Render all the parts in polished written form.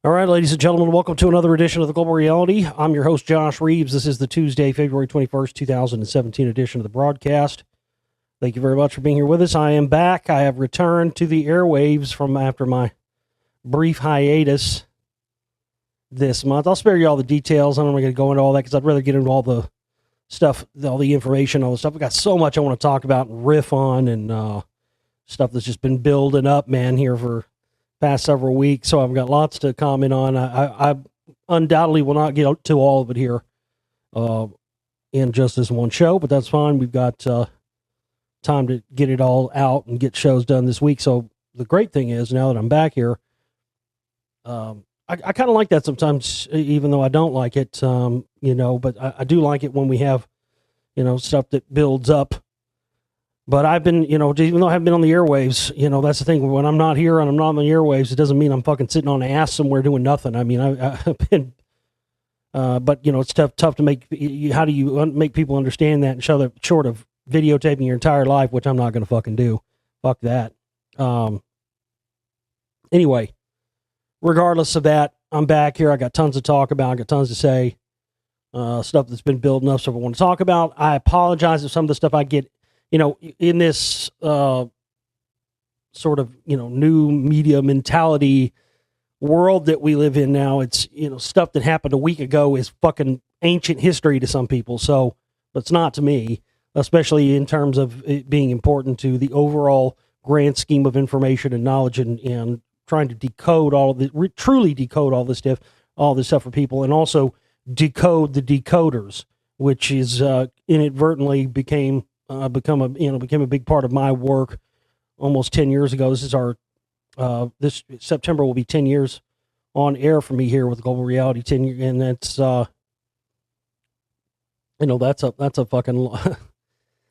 All right, ladies and gentlemen, welcome to another edition of the Global Reality. I'm your host, Josh Reeves. This is the Tuesday, February 21st, 2017 edition of the broadcast. Thank you very much for being here with us. I am back. I have returned to the airwaves from after my brief hiatus this month. I'll spare you all the details. I'm not going to go into all that because I'd rather get into all the stuff, all the information, all the stuff. I've got so much I want to talk about and riff on and stuff that's just been building up, man, here for past several weeks, so I've got lots to comment on. I undoubtedly will not get to all of it here in just this one show, but that's fine. We've got time to get it all out and get shows done this week. So the great thing is, now that I'm back here, I kind of like that sometimes, even though I don't like it, but I do like it when we have, stuff that builds up. But I've been, even though I haven't been on the airwaves, that's the thing. When I'm not here and I'm not on the airwaves, it doesn't mean I'm fucking sitting on an ass somewhere doing nothing. I mean, I've been, but it's tough to make. How do you make people understand that and show that short of videotaping your entire life, which I'm not going to fucking do. Fuck that. Anyway, regardless of that, I'm back here. I got tons to talk about. I got tons to say. Stuff that's been building up, stuff I want to talk about. I apologize if some of the stuff I get. In this sort of, new media mentality world that we live in now, it's, stuff that happened a week ago is fucking ancient history to some people. So, but it's not to me, especially in terms of it being important to the overall grand scheme of information and knowledge and trying to decode all of the, truly decode all this stuff for people, and also decode the decoders, which is inadvertently became a big part of my work almost 10 years ago. This is this September will be 10 years on air for me here with Global Reality, 10 years, and that's that's a fucking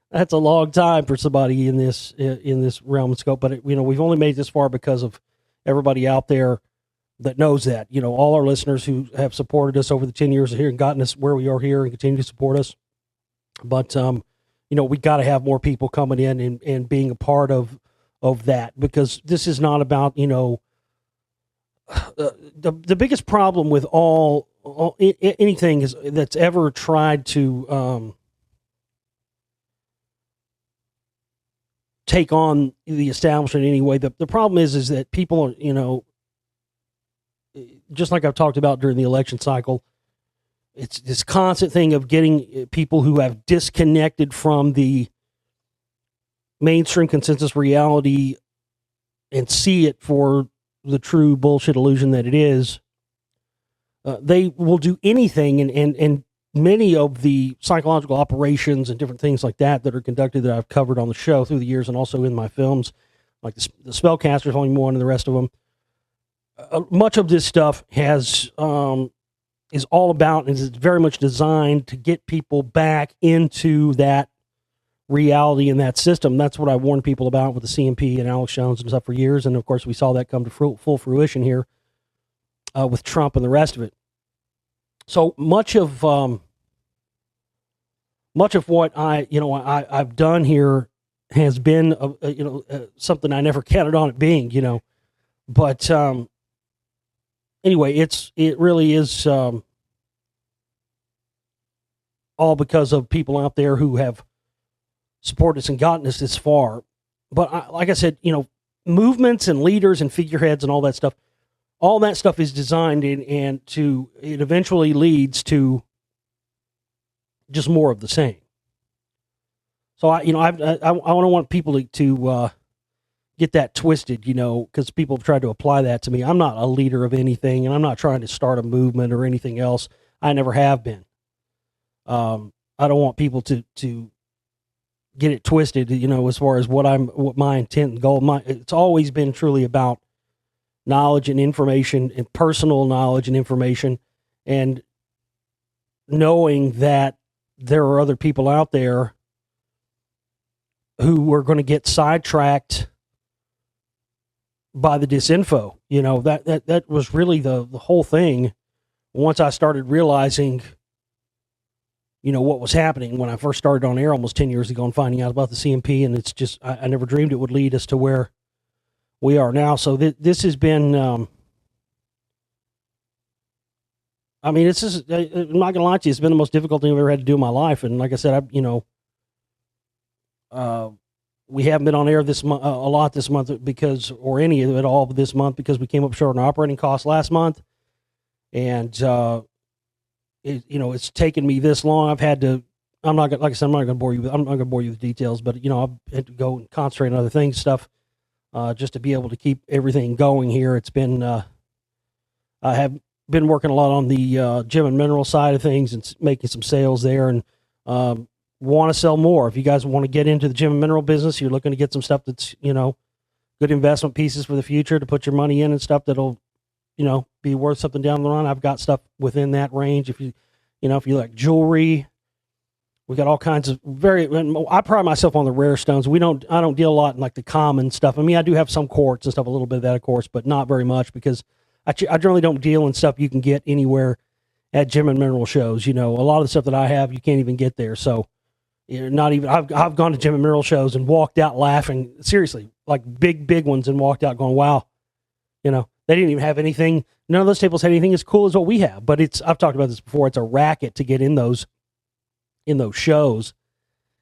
that's a long time for somebody in this realm and scope. But we've only made this far because of everybody out there that knows that. All our listeners who have supported us over the 10 years here and gotten us where we are here and continue to support us. But we got to have more people coming in and being a part of that, because this is not about, the biggest problem with anything is that's ever tried to take on the establishment anyway. The problem is that people are, just like I've talked about during the election cycle, it's this constant thing of getting people who have disconnected from the mainstream consensus reality and see it for the true bullshit illusion that it is. They will do anything, and many of the psychological operations and different things like that are conducted that I've covered on the show through the years and also in my films, like the Spellcasters, only one, and the rest of them. Much of this stuff is all about, and is very much designed to get people back into that reality and that system. That's what I warned people about with the CMP and Alex Jones and stuff for years. And of course, we saw that come to full fruition here with Trump and the rest of it. So much of what I've done here has been, something I never counted on it being, but anyway, it really is all because of people out there who have supported us and gotten us this far. But like I said, movements and leaders and figureheads and all that stuff is designed and it eventually leads to just more of the same. So I don't want people to get that twisted, because people have tried to apply that to me. I'm not a leader of anything, and I'm not trying to start a movement or anything else. I never have been. I don't want people to get it twisted, as far as what my intent and goal. It's always been truly about knowledge and information, and personal knowledge and information, and knowing that there are other people out there who are going to get sidetracked by the disinfo. That was really the whole thing. Once I started realizing, what was happening when I first started on air almost 10 years ago and finding out about the CMP, and it's just, I never dreamed it would lead us to where we are now. So this has been I mean, it's just, I'm not gonna lie to you, it's been the most difficult thing I've ever had to do in my life. And like I said, uh, we haven't been on air this month, a lot this month because, or any of it all this month, because we came up short on operating costs last month. And, it's taken me this long. I've had to, I'm not gonna, like I said, I'm not gonna bore you with details, but I've had to go and concentrate on other things, stuff, just to be able to keep everything going here. It's been, I have been working a lot on the gem and mineral side of things and making some sales there, and want to sell more. If you guys want to get into the gem and mineral business, you're looking to get some stuff that's good investment pieces for the future to put your money in and stuff that'll be worth something down the run. I've got stuff within that range. If you like jewelry, we got all kinds of I pride myself on the rare stones. I don't deal a lot in like the common stuff. I mean, I do have some quartz and stuff, a little bit of that, of course, but not very much, because I generally don't deal in stuff you can get anywhere at gem and mineral shows. A lot of the stuff that I have, you can't even get there. So, not even, I've gone to gem and mineral shows and walked out laughing, seriously, like big ones, and walked out going, wow, they didn't even have anything. None of those tables had anything as cool as what we have. But I've talked about this before. It's a racket to get in those shows.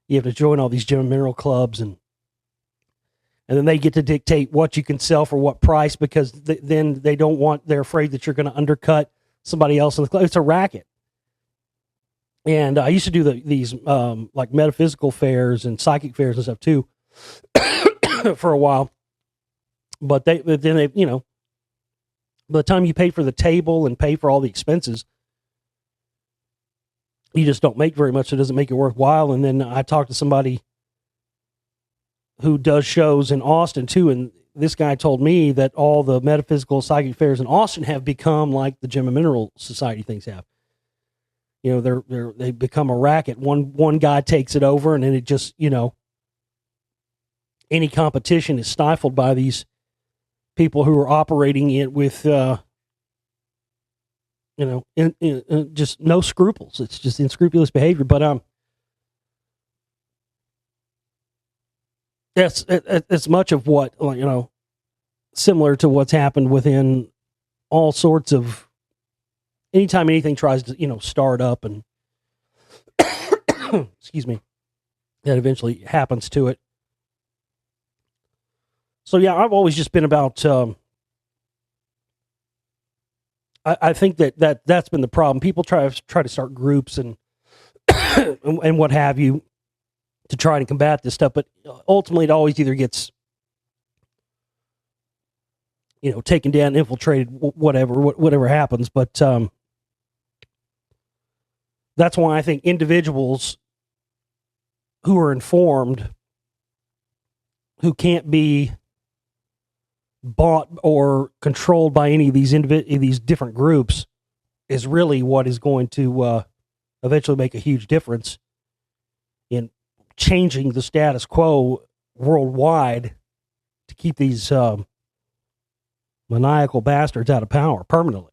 You have to join all these gem and mineral clubs, and then they get to dictate what you can sell for what price, because then they're afraid that you're going to undercut somebody else in the club. It's a racket. And I used to do these like metaphysical fairs and psychic fairs and stuff too for a while. But then they, by the time you pay for the table and pay for all the expenses, you just don't make very much. So it doesn't make it worthwhile. And then I talked to somebody who does shows in Austin too, and this guy told me that all the metaphysical psychic fairs in Austin have become like the Gem and Mineral Society things have. They become a racket. One guy takes it over, and then it just, any competition is stifled by these people who are operating it with, just no scruples. It's just unscrupulous behavior. But it's much of what, similar to what's happened within all sorts of, anytime anything tries to, start up and, excuse me, that eventually happens to it. So yeah, I've always just been about, I think that's been the problem. People try to start groups and, and what have you to try to combat this stuff. But ultimately it always either gets, taken down, infiltrated, whatever happens. But, that's why I think individuals who are informed, who can't be bought or controlled by any of these different groups, is really what is going to eventually make a huge difference in changing the status quo worldwide to keep these maniacal bastards out of power permanently.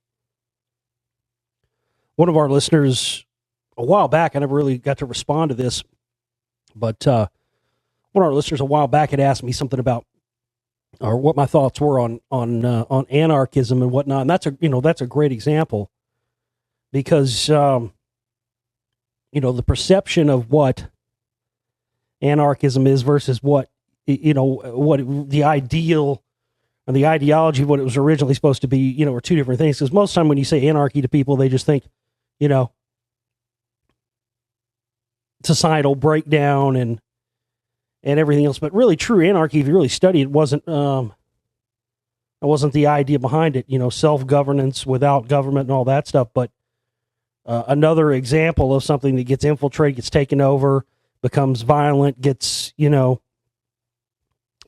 One of our listeners, a while back, I never really got to respond to this, but one of our listeners a while back had asked me something about, or what my thoughts were on anarchism and whatnot. And that's a great example, because the perception of what anarchism is versus what what the ideal or the ideology of what it was originally supposed to be, are two different things. Because most of the time when you say anarchy to people, they just think, societal breakdown and everything else. But really, true anarchy, if you really study it, wasn't the idea behind it. Self-governance without government and all that stuff. But another example of something that gets infiltrated, gets taken over, becomes violent, gets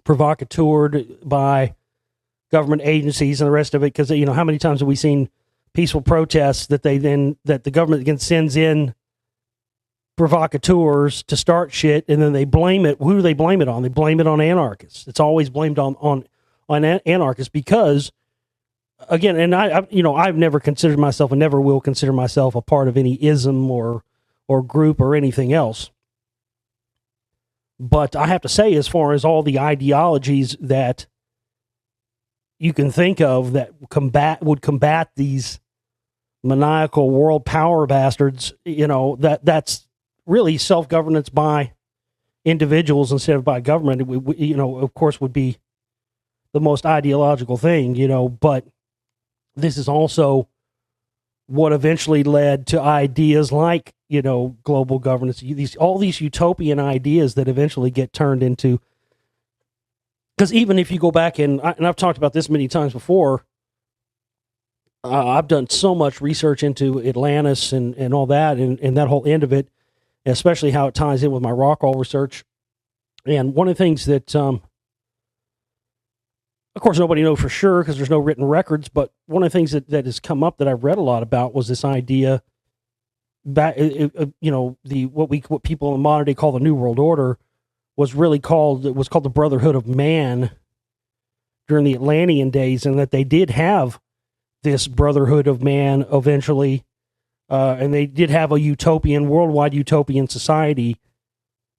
provocateured by government agencies and the rest of it. Because how many times have we seen peaceful protests that the government again sends in provocateurs to start shit, and then they blame it. Who do they blame it on? They blame it on anarchists. It's always blamed on anarchists, because, again, and I've never considered myself and never will consider myself a part of any ism or group or anything else. But I have to say, as far as all the ideologies that you can think of that would combat these maniacal world power bastards, that's really self-governance by individuals instead of by government, of course would be the most ideological thing, but this is also what eventually led to ideas like, global governance, all these utopian ideas that eventually get turned into, because even if you go back and I've talked about this many times before, I've done so much research into Atlantis and all that, and that whole end of it, especially how it ties in with my Rockwall research. And one of the things that, of course, nobody knows for sure because there's no written records, but one of the things that has come up that I've read a lot about was this idea that, what people in modern day call the New World Order was called the Brotherhood of Man during the Atlantean days, and that they did have this Brotherhood of Man eventually, and they did have a worldwide utopian society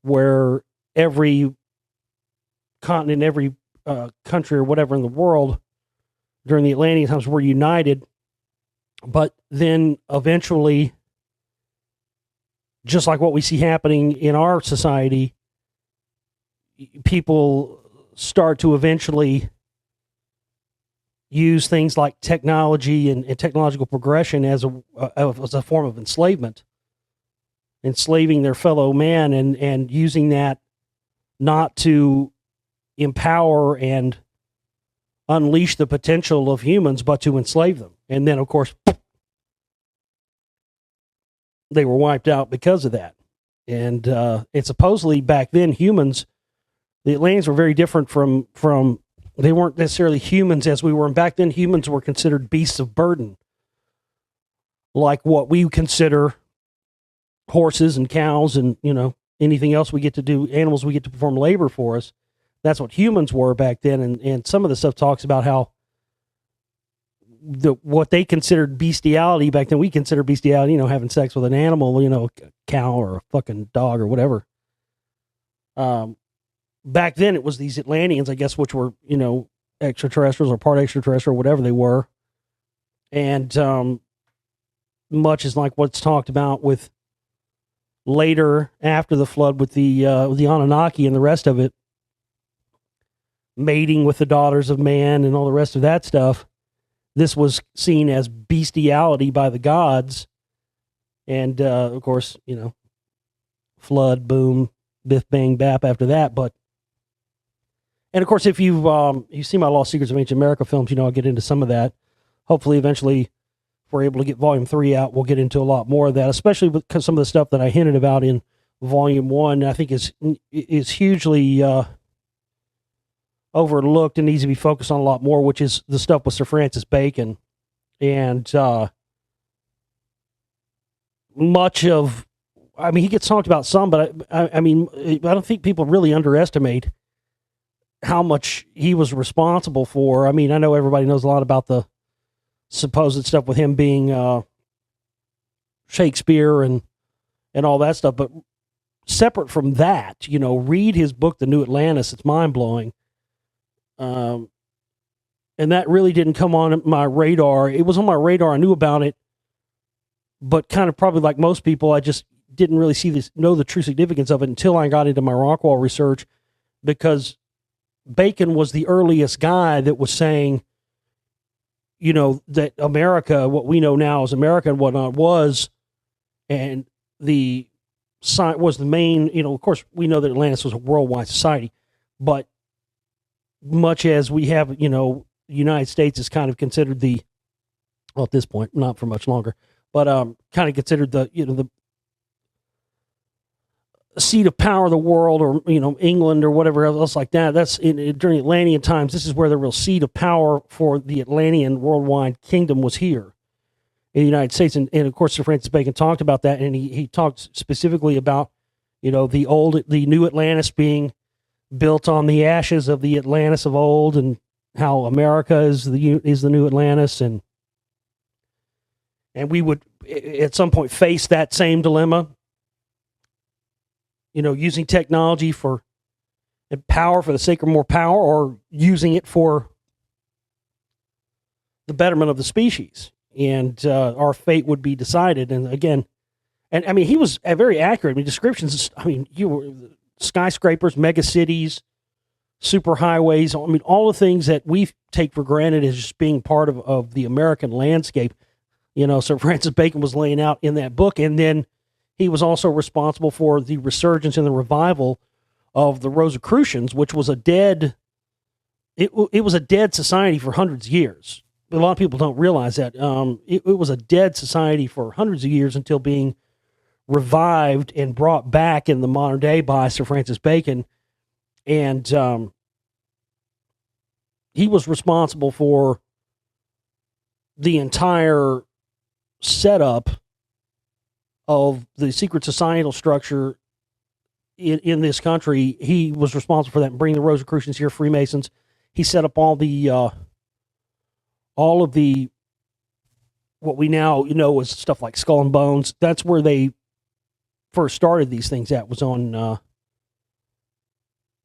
where every continent, every country or whatever in the world during the Atlantean times were united. But then eventually, just like what we see happening in our society, people start to eventually use things like technology and technological progression as a form of enslavement, enslaving their fellow man, and using that not to empower and unleash the potential of humans, but to enslave them. And then, of course, they were wiped out because of that. And supposedly back then, humans, the Atlanteans were very different from they weren't necessarily humans as we were. And back then, humans were considered beasts of burden, like what we consider horses and cows and, anything else we get to do, animals we get to perform labor for us. That's what humans were back then. And some of the stuff talks about how what they considered bestiality back then, we consider bestiality, having sex with an animal, a cow or a fucking dog or whatever. Back then it was these Atlanteans, I guess, which were, extraterrestrials or part extraterrestrial or whatever they were. And much is like what's talked about with later after the flood with the Anunnaki and the rest of it, mating with the daughters of man and all the rest of that stuff. This was seen as bestiality by the gods. And, of course, flood, boom, biff, bang, bap after that. And of course, if you see my Lost Secrets of Ancient America films, I'll get into some of that. Hopefully, eventually, if we're able to get Volume 3 out, we'll get into a lot more of that, especially because some of the stuff that I hinted about in Volume 1, I think is hugely overlooked and needs to be focused on a lot more, which is the stuff with Sir Francis Bacon. And much of, he gets talked about some, but I don't think people really underestimate how much he was responsible for. I know everybody knows a lot about the supposed stuff with him being Shakespeare and all that stuff, but separate from that, read his book, The New Atlantis. It's mind-blowing. And that really didn't come on my radar. It was on my radar. I knew about it, but kind of probably like most people, I just didn't really know the true significance of it until I got into my Rockwall research, because Bacon was the earliest guy that was saying, that America, what we know now as America and whatnot, was the main, of course, we know that Atlantis was a worldwide society, but much as we have, the United States is kind of considered at this point, not for much longer, but kind of considered the seat of power of the world, or, England or whatever else like that. That's during Atlantean times. This is where the real seat of power for the Atlantean worldwide kingdom was here in the United States. And of course, Sir Francis Bacon talked about that. And he talked specifically about, the new Atlantis being built on the ashes of the Atlantis of old, and how America is the new Atlantis. And we would at some point face that same dilemma, using technology and power for the sake of more power, or using it for the betterment of the species. and our fate would be decided. And again, and I mean, he was very accurate. I mean, descriptions. I mean, you were skyscrapers, mega cities, super highways. I mean, all the things that we take for granted as just being part of the American landscape. You know, Sir Francis Bacon was laying out in that book, and then he was also responsible for the resurgence and the revival of the Rosicrucians, which was a dead. It was a dead society for hundreds of years. A lot of people don't realize that. It was a dead society for hundreds of years until being revived and brought back in the modern day by Sir Francis Bacon. And he was responsible for the entire setup of the secret societal structure in this country. He was responsible for that and bringing the Rosicrucians here, Freemasons. He set up all of the what we now know as stuff like Skull and Bones. That's where they first started these things. That was on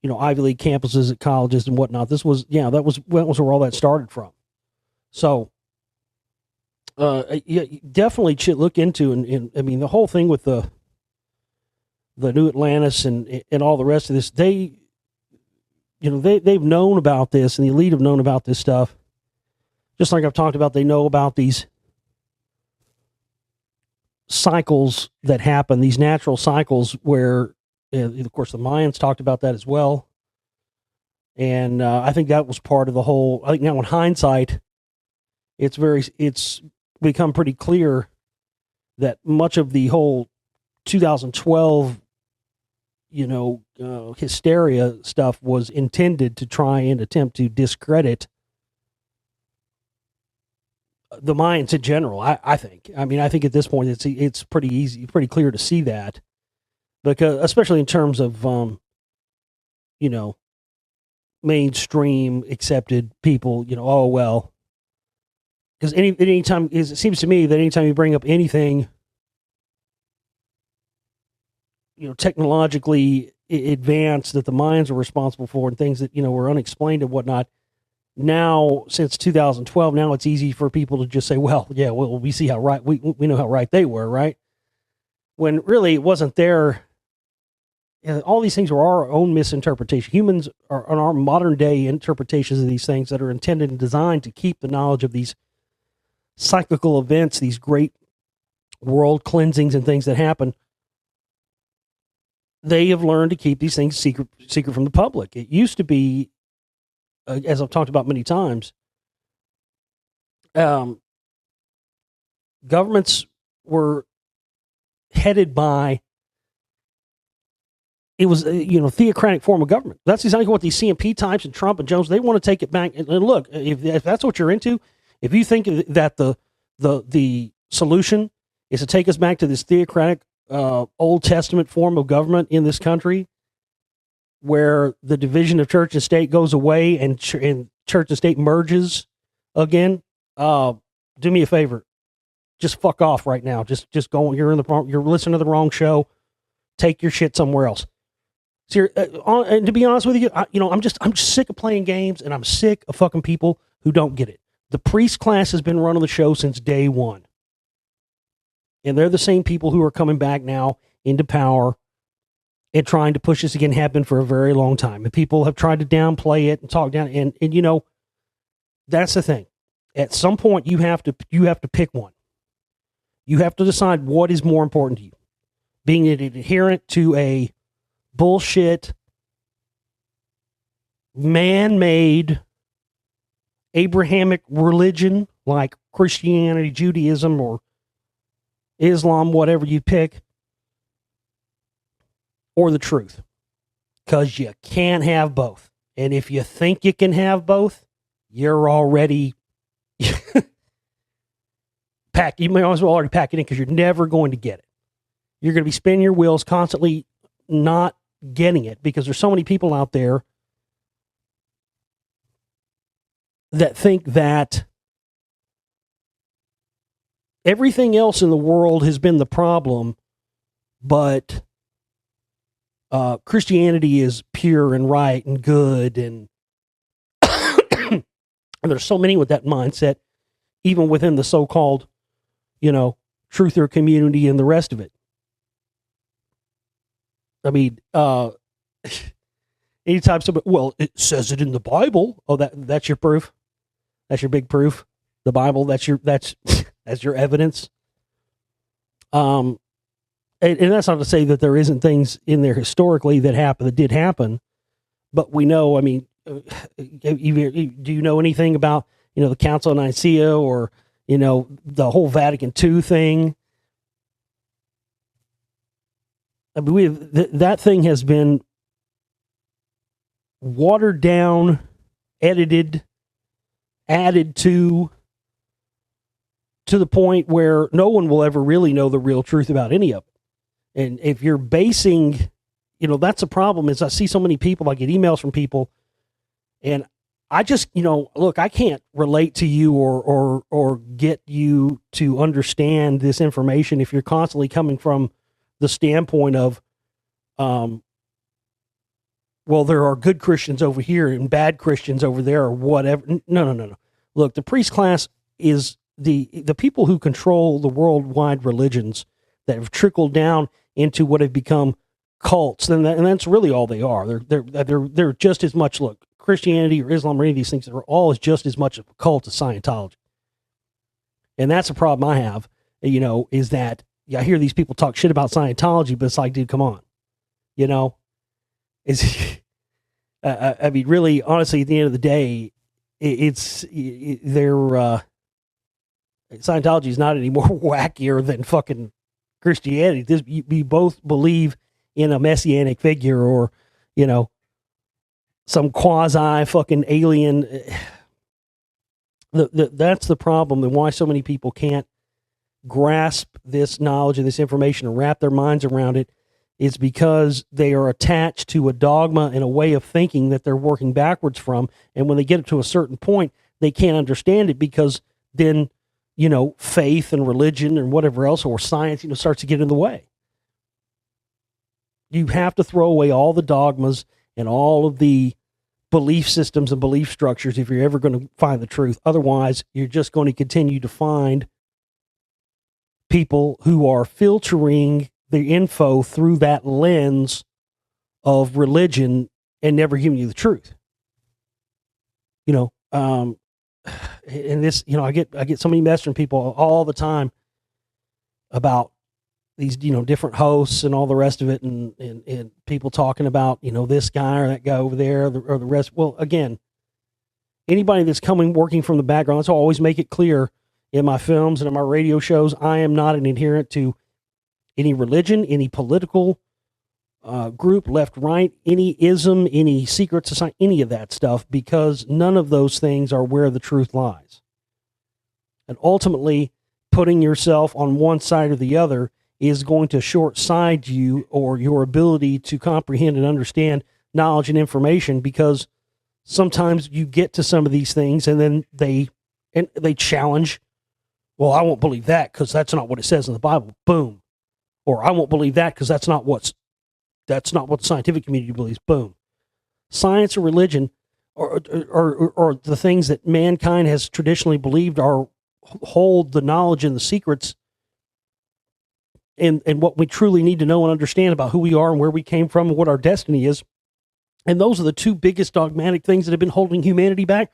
Ivy League campuses at colleges and whatnot. That was where all that started from. So yeah, definitely should look into and I mean the whole thing with the New Atlantis and all the rest of this. They've known about this, and the elite have known about this stuff. Just like I've talked about, they know about these cycles that happen, these natural cycles where, of course, the Mayans talked about that as well. And I think that was part of the whole. I think now in hindsight, it's become pretty clear that much of the whole 2012, hysteria stuff was intended to try and attempt to discredit the Mayans in general. I think. I mean, I think at this point it's pretty easy, pretty clear to see that, because especially in terms of mainstream accepted people. Oh well, because anytime it seems to me that anytime you bring up anything technologically advanced that the Mayans are responsible for and things that were unexplained and whatnot. Now, since 2012, now it's easy for people to just say, well, yeah, well, we see how right, we know how right they were, right? When really it wasn't their, all these things were our own misinterpretation. Humans are on our modern day interpretations of these things that are intended and designed to keep the knowledge of these cyclical events, these great world cleansings and things that happen. They have learned to keep these things secret from the public. It used to be, as I've talked about many times, governments were headed by, it was a theocratic form of government. That's exactly what these CMP types and Trump and Jones, they want to take it back. And look, if that's what you're into, if you think that the solution is to take us back to this theocratic Old Testament form of government in this country, where the division of church and state goes away and church and state merges again, do me a favor, just fuck off right now. Just go. You're listening to the wrong show. Take your shit somewhere else. So and to be honest with you, I'm just sick of playing games, and I'm sick of fucking people who don't get it. The priest class has been running the show since day one, and they're the same people who are coming back now into power and trying to push this again. Have been for a very long time, and people have tried to downplay it and talk down. And that's the thing. At some point, you have to pick one. You have to decide what is more important to you: being an adherent to a bullshit, man-made Abrahamic religion like Christianity, Judaism, or Islam, whatever you pick, or the truth. Because you can't have both. And if you think you can have both, you're already packed. You may as well already pack it in, because you're never going to get it. You're going to be spinning your wheels, constantly not getting it, because there's so many people out there that think that everything else in the world has been the problem, but Christianity is pure and right and good, and, and there's so many with that mindset. even within the so-called, truther community and the rest of it. I mean, anytime somebody, well, it says it in the Bible. Oh, that's your proof. That's your big proof. The Bible. That's that's your evidence. And that's not to say that there isn't things in there historically that did happen, but we know. I mean, do you know anything about the Council of Nicaea or the whole Vatican II thing? I mean, that thing has been watered down, edited, added to the point where no one will ever really know the real truth about any of it. And if you're basing, that's a problem. Is I see so many people, I get emails from people, and I just, look, I can't relate to you or get you to understand this information if you're constantly coming from the standpoint of, well, there are good Christians over here and bad Christians over there or whatever. No. Look, the priest class is the people who control the worldwide religions that have trickled down into what have become cults, and that's really all they are. They're just as much, look, Christianity or Islam or any of these things are all just as much of a cult as Scientology. And that's a problem I have, is that I hear these people talk shit about Scientology, but it's like, dude, come on. I mean, really, honestly, at the end of the day, Scientology is not any more wackier than fucking Christianity. We both believe in a messianic figure or, some quasi fucking alien. That's the problem, and why so many people can't grasp this knowledge and this information and wrap their minds around it is because they are attached to a dogma and a way of thinking that they're working backwards from. And when they get to a certain point, they can't understand it because then, faith and religion and whatever else or science, starts to get in the way. You have to throw away all the dogmas and all of the belief systems and belief structures if you're ever going to find the truth. Otherwise, you're just going to continue to find people who are filtering the info through that lens of religion and never giving you the truth. And this, I get so many messages from people all the time about these, different hosts and all the rest of it, and people talking about, this guy or that guy over there or the rest. Well, again, anybody that's working from the background, let's always make it clear in my films and in my radio shows, I am not an adherent to any religion, any political group, left, right, any ism, any secret society, any of that stuff, because none of those things are where the truth lies. And ultimately, putting yourself on one side or the other is going to short-side you or your ability to comprehend and understand knowledge and information, because sometimes you get to some of these things and then they challenge, well, I won't believe that because that's not what it says in the Bible. Boom. Or I won't believe that because that's not what the scientific community believes. Boom. Science or religion or the things that mankind has traditionally believed hold the knowledge and the secrets and what we truly need to know and understand about who we are and where we came from and what our destiny is. And those are the two biggest dogmatic things that have been holding humanity back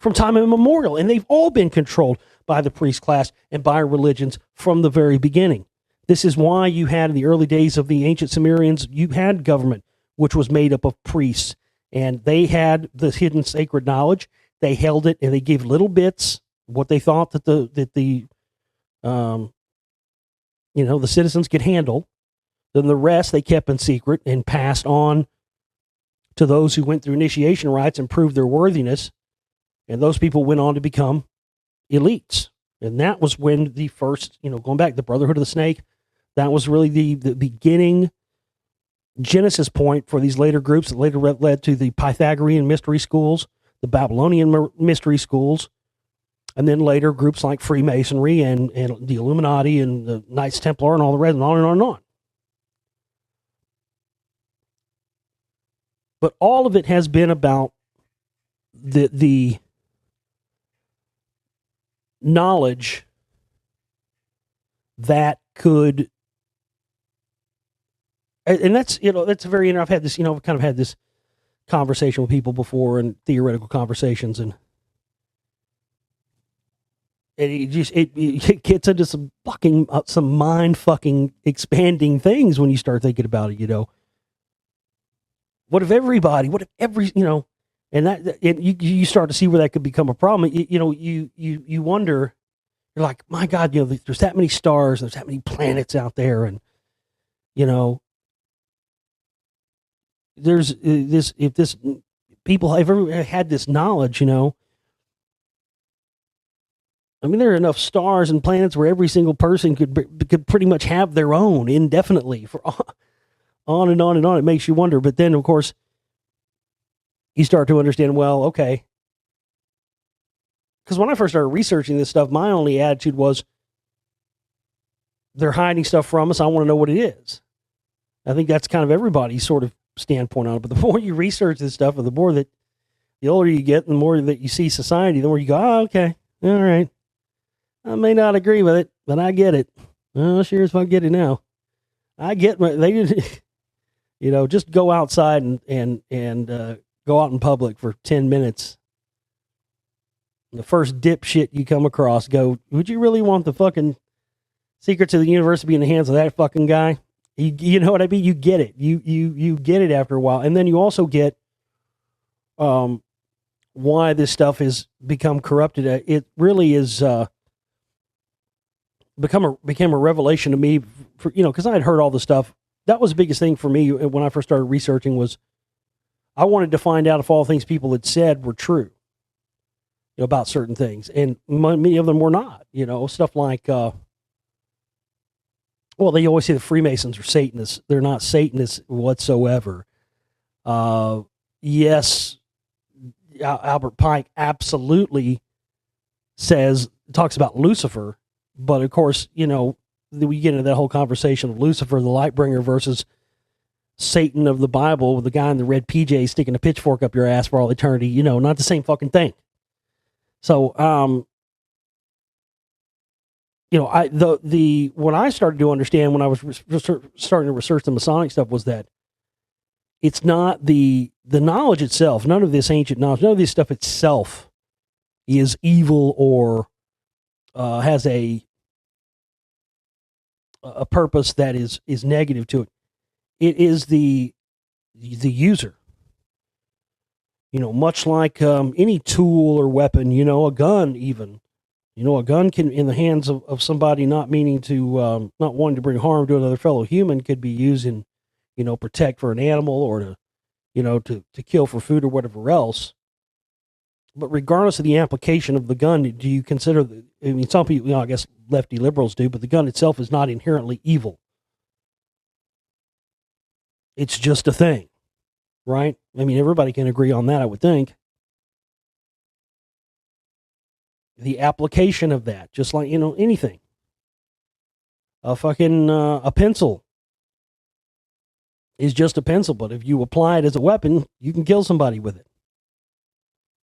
from time immemorial. And they've all been controlled by the priest class and by religions from the very beginning. This is why you had, in the early days of the ancient Sumerians, you had government, which was made up of priests. And they had the hidden sacred knowledge. They held it, and they gave little bits, what they thought that the citizens could handle. Then the rest they kept in secret and passed on to those who went through initiation rites and proved their worthiness. And those people went on to become elites. And that was when the first, going back, the Brotherhood of the Snake, that was really the beginning genesis point for these later groups that later led to the Pythagorean mystery schools, the Babylonian mystery schools, and then later groups like Freemasonry and the Illuminati and the Knights Templar and all the rest, and on and on and on. But all of it has been about the knowledge that could, and that's, that's very, I've had this, kind of had this conversation with people before, and theoretical conversations, and it gets into some fucking, some mind fucking expanding things when you start thinking about it, what if every, and you start to see where that could become a problem. You wonder, you're like, my God, there's that many stars, there's that many planets out there, and there's if this people have ever had this knowledge, there are enough stars and planets where every single person could pretty much have their own indefinitely for on and on and on. It makes you wonder. But then, of course, you start to understand, well, okay. Because when I first started researching this stuff, my only attitude was, they're hiding stuff from us. I want to know what it is. I think that's kind of everybody's sort of standpoint on it. But the more you research this stuff, and the older you get, and the more that you see society, the more you go, oh, okay, all right. I may not agree with it, but I get it. Oh, sure as fuck get it now. I get just go outside and go out in public for 10 minutes. The first dipshit you come across, go, would you really want the fucking secrets of the universe to be in the hands of that fucking guy? You know what I mean? You get it. You get it after a while. And then you also get why this stuff has become corrupted. It really is became a revelation to me, for because I had heard all the stuff. That was the biggest thing for me when I first started researching, was I wanted to find out if all things people had said were true, about certain things, and many of them were not. Stuff like, they always say the Freemasons are Satanists. They're not Satanists whatsoever. Yes, Albert Pike absolutely talks about Lucifer. But of course, we get into that whole conversation of Lucifer, the light bringer, versus Satan of the Bible, with the guy in the red PJ sticking a pitchfork up your ass for all eternity. Not the same fucking thing. So, what I started to understand when I was starting to research the Masonic stuff was that it's not the knowledge itself. None of this ancient knowledge, none of this stuff itself is evil or has a purpose that is negative to it. It is the user. Much like any tool or weapon, a gun even. A gun can, in the hands of somebody not meaning to, not wanting to bring harm to another fellow human, could be used in, protect for an animal, or to kill for food or whatever else. But regardless of the application of the gun, do you consider some people, I guess lefty liberals do, but the gun itself is not inherently evil. It's just a thing, right? Everybody can agree on that, I would think. The application of that, just like, anything. A pencil is just a pencil, but if you apply it as a weapon, you can kill somebody with it.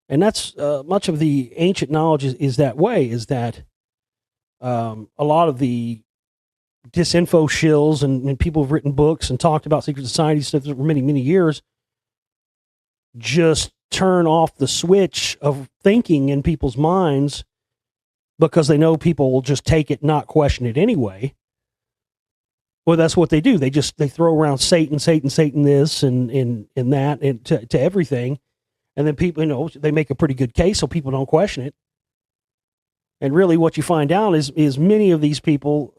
And that's much of the ancient knowledge is that way, is that a lot of the disinfo shills and people have written books and talked about secret society stuff for many, many years, just turn off the switch of thinking in people's minds because they know people will just take it, not question it anyway. Well, that's what they do. They throw around Satan this and that, and to everything. And then people, they make a pretty good case so people don't question it. And really what you find out is many of these people,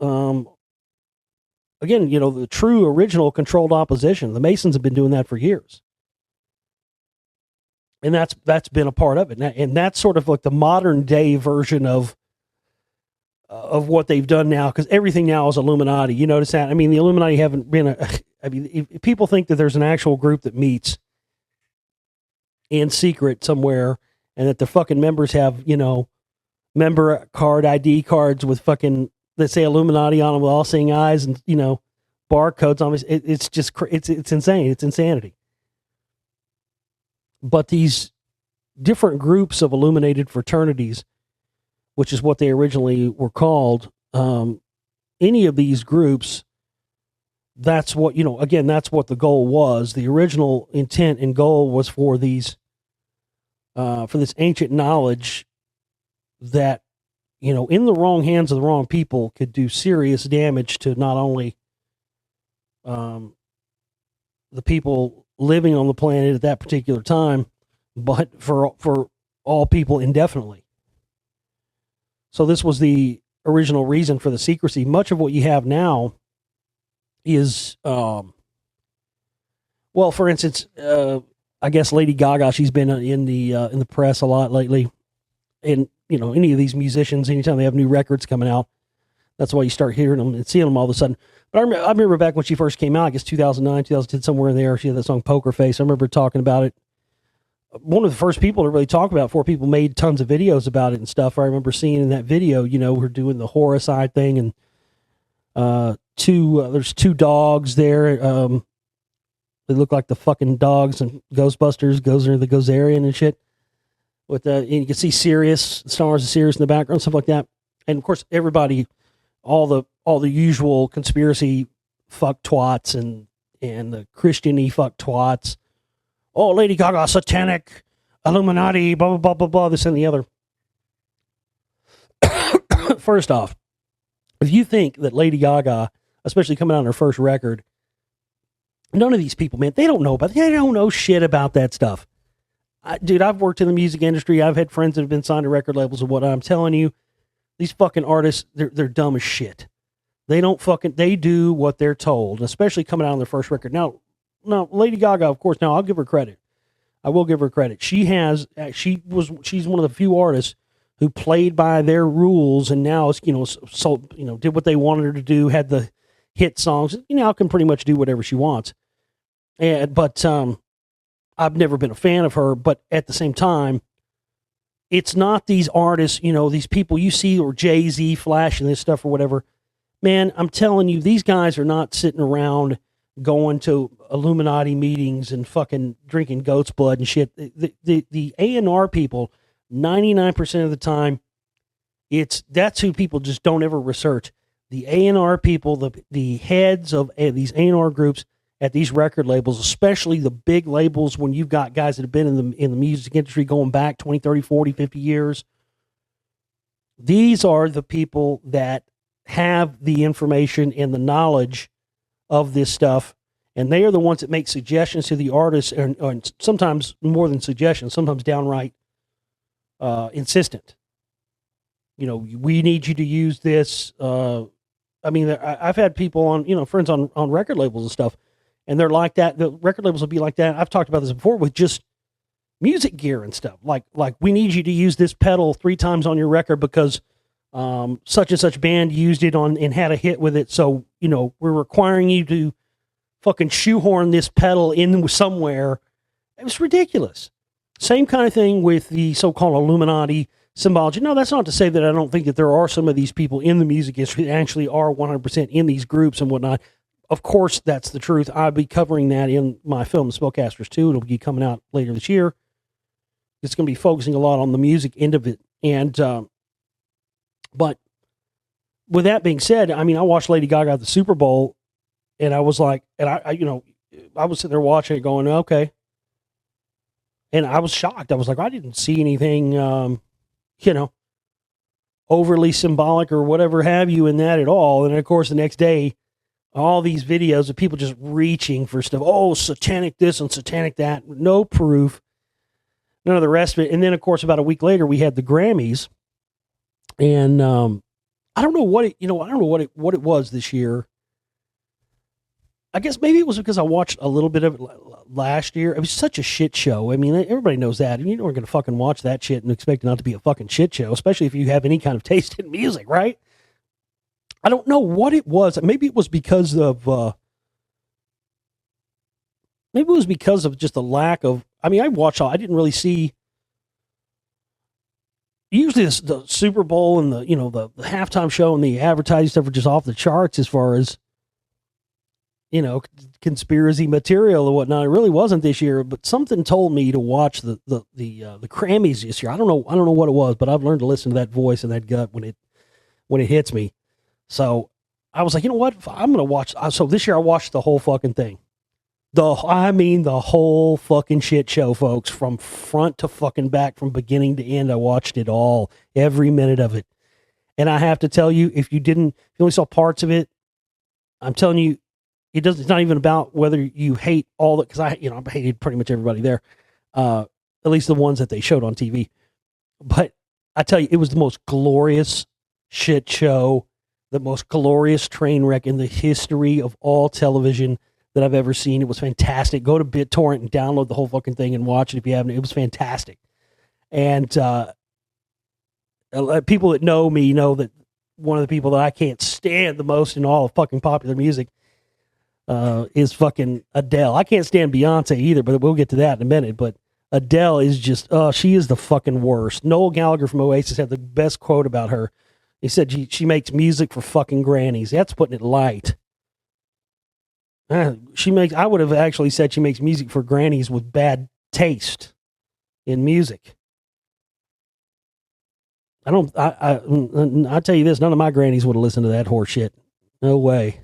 again, the true original controlled opposition. The Masons have been doing that for years. And that's been a part of it. And that's sort of like the modern day version of what they've done now, because everything now is Illuminati. You notice that? The Illuminati haven't been if people think that there's an actual group that meets in secret somewhere, and that the fucking members have, member card ID cards with fucking, that say Illuminati on them with all seeing eyes and, barcodes on it. It's just, it's insane. It's insanity. But these different groups of illuminated fraternities which is what they originally were called, any of these groups, that's what, again, that's what the goal was. The original intent and goal was for these, for this ancient knowledge that, in the wrong hands of the wrong people could do serious damage to not only the people living on the planet at that particular time, but for all people indefinitely. So this was the original reason for the secrecy. Much of what you have now is, well, for instance, I guess Lady Gaga, she's been in the press a lot lately, and any of these musicians, anytime they have new records coming out, that's why you start hearing them and seeing them all of a sudden. But I remember back when she first came out, I guess 2009, 2010, somewhere in there, she had that song Poker Face. I remember talking about it. One of the first people to really talk about it before people made tons of videos about it and stuff. I remember seeing in that video, her doing the horricide thing, and there's two dogs there. They look like the fucking dogs and Ghostbusters, the Gozerian and shit. And you can see Sirius, stars of Sirius in the background, stuff like that. And of course, everybody, all the usual conspiracy fuck twats and the Christian-y fuck twats. Oh, Lady Gaga, satanic, Illuminati, blah, blah, blah, blah, blah, this and the other. First off, if you think that Lady Gaga, especially coming out on her first record, none of these people, man, they don't know shit about that stuff. Dude, I've worked in the music industry. I've had friends that have been signed to record labels and whatnot. I'm telling you, these fucking artists, they're dumb as shit. They do what they're told, especially coming out on their first record. Now, Lady Gaga, of course, now I'll give her credit. I will give her credit. She's one of the few artists who played by their rules and now, did what they wanted her to do, had the hit songs, now can pretty much do whatever she wants. But I've never been a fan of her, but at the same time, it's not these artists, these people you see, or Jay-Z flashing this stuff or whatever. Man, I'm telling you, these guys are not sitting around going to Illuminati meetings and fucking drinking goat's blood and shit. The A&R people, 99% of the time, that's who people just don't ever research. The A&R people, the heads of these A&R groups at these record labels, especially the big labels, when you've got guys that have been in the music industry going back 20, 30, 40, 50 years, these are the people that have the information and the knowledge of this stuff, and they are the ones that make suggestions to the artists, and sometimes more than suggestions, sometimes downright insistent. We need you to use this. I've had people on, friends on record labels and stuff, and they're like that. The record labels will be like that. I've talked about this before with just music gear and stuff. Like we need you to use this pedal 3 times on your record because such and such band used it on and had a hit with it. So, we're requiring you to fucking shoehorn this pedal in somewhere. It was ridiculous. Same kind of thing with the so-called Illuminati symbology. No, that's not to say that I don't think that there are some of these people in the music industry that actually are 100% in these groups and whatnot. Of course, that's the truth. I'll be covering that in my film, Spellcasters 2. It'll be coming out later this year. It's going to be focusing a lot on the music end of it. And, but with that being said, I watched Lady Gaga at the Super Bowl, and I was like, and I was sitting there watching it going, okay. And I was shocked. I was like, I didn't see anything, overly symbolic or whatever have you in that at all. And of course, the next day, all these videos of people just reaching for stuff. Oh, satanic this and satanic that. No proof. None of the rest of it. And then, of course, about a week later, we had the Grammys. And I don't know what it was this year. I guess maybe it was because I watched a little bit of it last year. It was such a shit show. Everybody knows that. You're not going to fucking watch that shit and expect it not to be a fucking shit show, especially if you have any kind of taste in music, right? I don't know what it was. Maybe it was because of just the lack of. I didn't really see. Usually, the Super Bowl and the halftime show and the advertising stuff are just off the charts as far as conspiracy material and whatnot. It really wasn't this year, but something told me to watch the Grammys this year. I don't know what it was, but I've learned to listen to that voice and that gut when it hits me. So I was like, you know what? I'm gonna watch. So this year I watched the whole fucking thing. The whole fucking shit show, folks, from front to fucking back, from beginning to end. I watched it all, every minute of it. And I have to tell you, if you only saw parts of it, I'm telling you, it's not even about whether you hate all that, because I hated pretty much everybody there, at least the ones that they showed on TV. But I tell you, it was the most glorious shit show, the most glorious train wreck in the history of all television that I've ever seen. It was fantastic. Go to BitTorrent and download the whole fucking thing and watch it if you haven't. It was fantastic. And people that know me know that one of the people that I can't stand the most in all of fucking popular music is fucking Adele. I can't stand Beyonce either, but we'll get to that in a minute. But Adele is just, she is the fucking worst. Noel Gallagher from Oasis had the best quote about her. He said she makes music for fucking grannies. That's putting it light. I would have actually said she makes music for grannies with bad taste in music. I tell you this, none of my grannies would have listened to that horse shit. No way.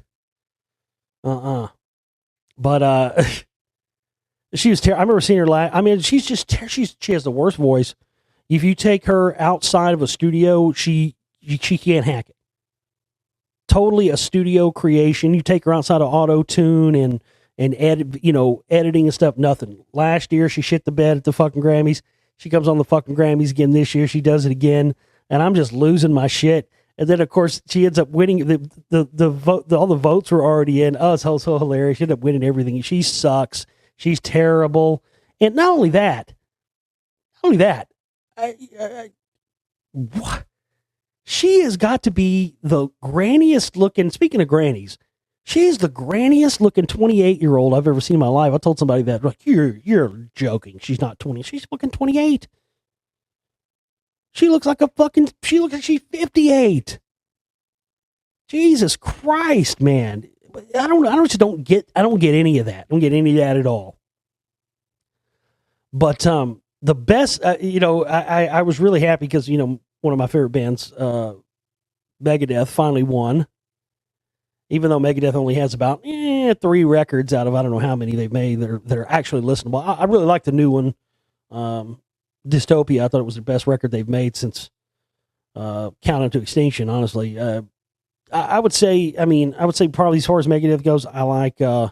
But she was terrible. I remember seeing her live. I mean, she's just she has the worst voice. If you take her outside of a studio, she can't hack it. Totally a studio creation. You take her outside of auto-tune and edit, editing and stuff, nothing. Last year she shit the bed at the fucking Grammys. She comes on the fucking Grammys again this year. She does it again, and I'm just losing my shit. And then of course she ends up winning. The vote, all the votes were already in. Oh, it's so hilarious. She ended up winning everything. She sucks. She's terrible. And not only that, what? She has got to be the granniest looking, speaking of grannies, she's the granniest looking 28-year-old I've ever seen in my life. I told somebody that, like, you're joking. She's not 20. She's fucking 28. She looks like she's 58. Jesus Christ, man. I don't get any of that. I don't get any of that at all. But the best, I was really happy because, one of my favorite bands, Megadeth, finally won. Even though Megadeth only has about 3 records out of I don't know how many they've made that are actually listenable. I really like the new one, Dystopia. I thought it was the best record they've made since Countdown to Extinction, honestly. I would say probably as far as Megadeth goes, I like, I'm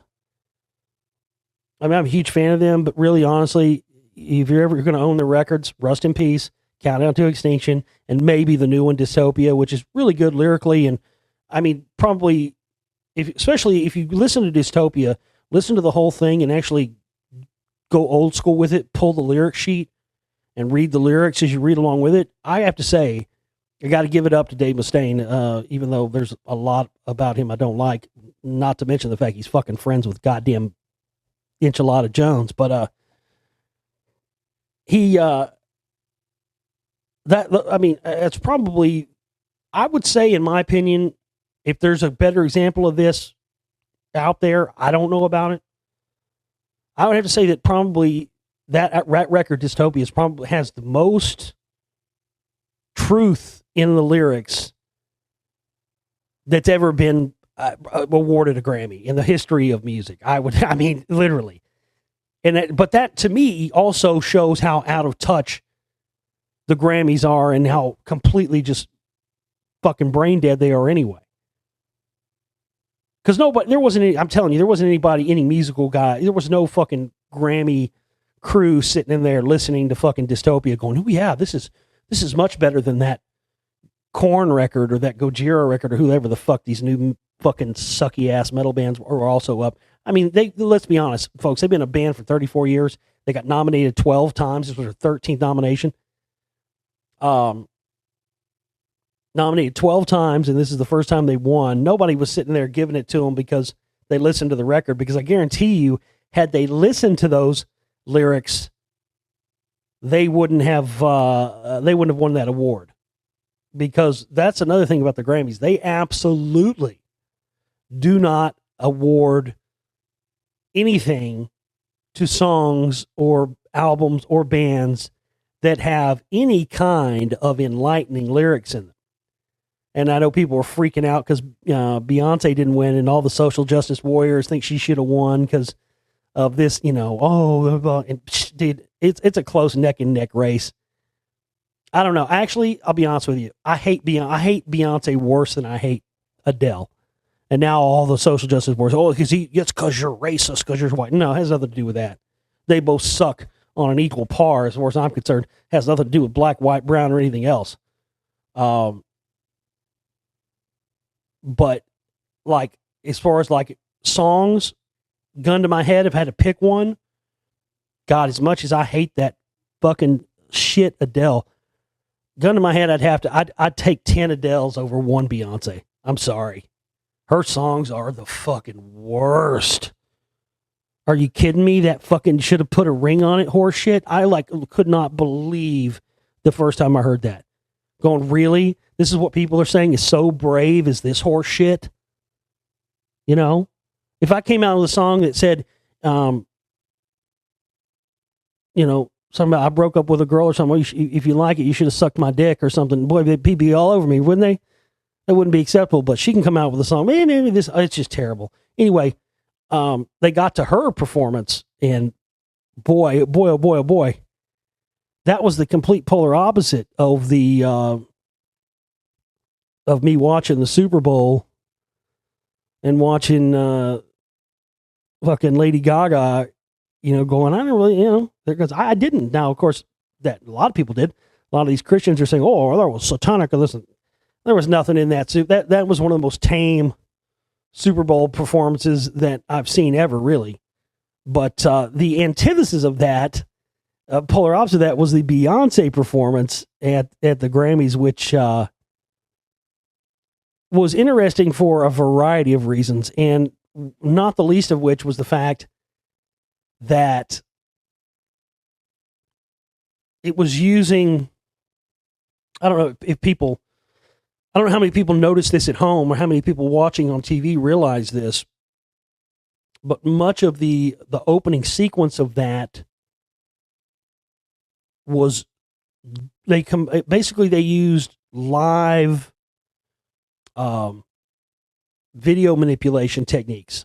a huge fan of them, but really, honestly, if you're ever going to own their records, Rust in Peace, Countdown to Extinction, and maybe the new one, Dystopia, which is really good lyrically. And probably, especially if you listen to Dystopia, listen to the whole thing and actually go old school with it, pull the lyric sheet and read the lyrics as you read along with it. I have to say, I got to give it up to Dave Mustaine, even though there's a lot about him I don't like, not to mention the fact he's fucking friends with goddamn Enchilada Jones. But it's probably, I would say, in my opinion, if there's a better example of this out there, I don't know about it. I would have to say that probably that record, Dystopia, probably has the most truth in the lyrics that's ever been awarded a Grammy in the history of music. Literally. But that, to me, also shows how out of touch the Grammys are and how completely just fucking brain dead they are anyway. Because there wasn't anybody, any musical guy, there was no fucking Grammy crew sitting in there listening to fucking Dystopia going, oh yeah, this is much better than that Korn record or that Gojira record or whoever the fuck these new fucking sucky ass metal bands are also up. Let's be honest, folks, they've been a band for 34 years. They got nominated 12 times. This was their 13th nomination. Nominated 12 times, and this is the first time they won. Nobody was sitting there giving it to them because they listened to the record, because I guarantee you, had they listened to those lyrics, they wouldn't have won that award. Because that's another thing about the Grammys. They absolutely do not award anything to songs or albums or bands that have any kind of enlightening lyrics in them. And I know people were freaking out because Beyonce didn't win, and all the social justice warriors think she should have won because of this, dude, it's a close neck and neck race. I don't know. Actually, I'll be honest with you. I hate Beyonce worse than I hate Adele. And now all the social justice warriors, it's because you're racist, because you're white. No, it has nothing to do with that. They both suck on an equal par, as far as I'm concerned. It has nothing to do with black, white, brown, or anything else. But like, as far as like songs, gun to my head, if I had to pick one, God, as much as I hate that fucking shit Adele, gun to my head, I'd take 10 Adeles over one Beyonce. I'm sorry. Her songs are the fucking worst. Are you kidding me? That fucking should have put a ring on it horse shit. I could not believe the first time I heard that. Going, really? This is what people are saying is so brave, is this horse shit? You know? If I came out with a song that said, something about I broke up with a girl or something, if you like it, you should have sucked my dick or something. Boy, they'd be all over me, wouldn't they? That wouldn't be acceptable, but she can come out with a song. Man, it's just terrible. Anyway, they got to her performance, and boy, that was the complete polar opposite of the of me watching the Super Bowl and watching fucking Lady Gaga, going, I don't really, because I didn't. Now, of course, that a lot of people did. A lot of these Christians are saying, "Oh, that was satanic." Listen, there was nothing in that. That was one of the most tame Super Bowl performances that I've seen ever, really. But the antithesis of that, polar opposite of that, was the Beyonce performance at the Grammys, which was interesting for a variety of reasons, and not the least of which was the fact that it was using, I don't know how many people notice this at home or how many people watching on TV realize this, but much of the opening sequence of that was they used live video manipulation techniques,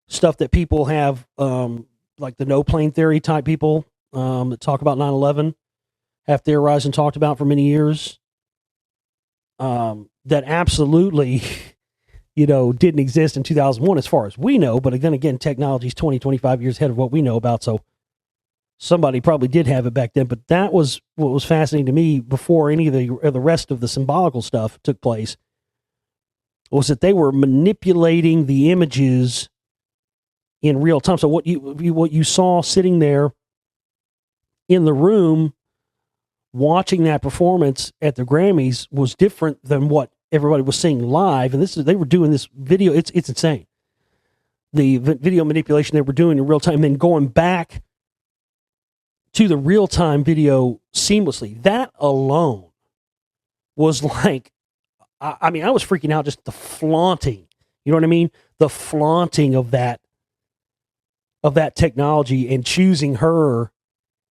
stuff that people have, like the no plane theory type people that talk about 9/11 have theorized and talked about for many years, that absolutely didn't exist in 2001 as far as we know. But again, technology's 25 years ahead of what we know about, so somebody probably did have it back then. But that was what was fascinating to me before any of the rest of the symbolical stuff took place, was that they were manipulating the images in real time. So what you saw sitting there in the room watching that performance at the Grammys was different than what everybody was seeing live. And they were doing this video. It's insane. The video manipulation they were doing in real time, and then going back to the real time video seamlessly. That alone was like, I was freaking out, just the flaunting. You know what I mean? The flaunting of that technology, and choosing her.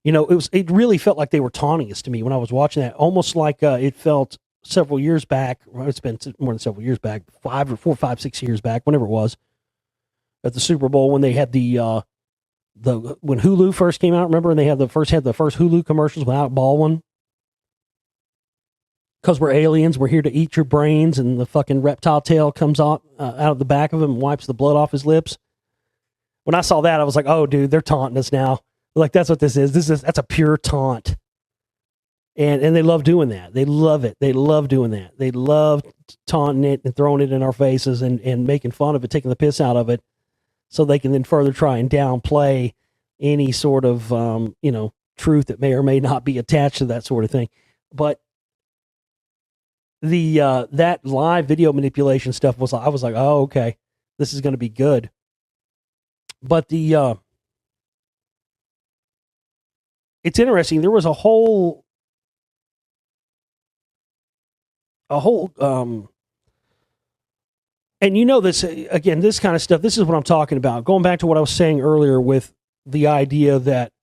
It really felt like they were taunting us to me when I was watching that. Almost like it felt several years back. Well, it's been more than several years back, 6 years back, whenever it was, at the Super Bowl when they had when Hulu first came out. Remember, and they had the first Hulu commercials without Baldwin. Because we're aliens, we're here to eat your brains, and the fucking reptile tail comes out of the back of him and wipes the blood off his lips. When I saw that, I was like, "Oh, dude, they're taunting us now." Like, that's what this is. That's a pure taunt. And they love doing that. They love it. They love doing that. They love taunting it and throwing it in our faces and making fun of it, taking the piss out of it, so they can then further try and downplay any sort of, truth that may or may not be attached to that sort of thing. But that live video manipulation stuff I was like, oh, okay, this is going to be good. But it's interesting. There was a whole And you know this, again, this kind of stuff, this is what I'm talking about. Going back to what I was saying earlier with the idea that,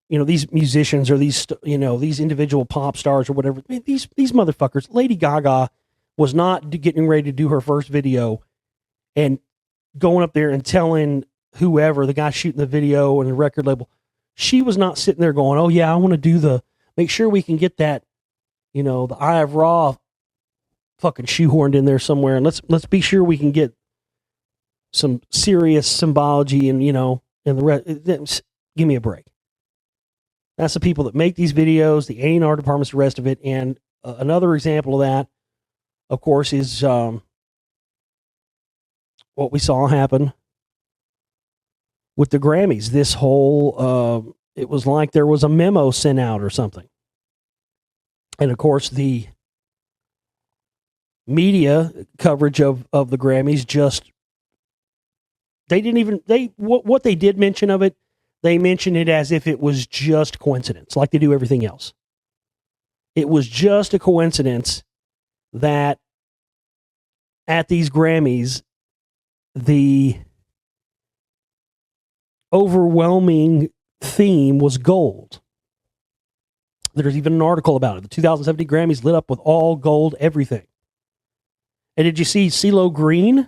these musicians or these, these individual pop stars or whatever, these motherfuckers, Lady Gaga was not getting ready to do her first video and going up there and telling whoever, the guy shooting the video and the record label, she was not sitting there going, oh yeah, I want to make sure we can get that, the Eye of Ra fucking shoehorned in there somewhere, and let's be sure we can get some serious symbology and and the rest. Give me a break. That's the people that make these videos, the A&R departments, the rest of it. And another example of that, of course, is what we saw happen with the Grammys. This whole it was like there was a memo sent out or something, and of course the media coverage of the Grammys what they did mention of it, they mentioned it as if it was just coincidence, like they do everything else. It was just a coincidence that at these Grammys, the overwhelming theme was gold. There's even an article about it. The 2017 Grammys lit up with all gold everything. And did you see CeeLo Green?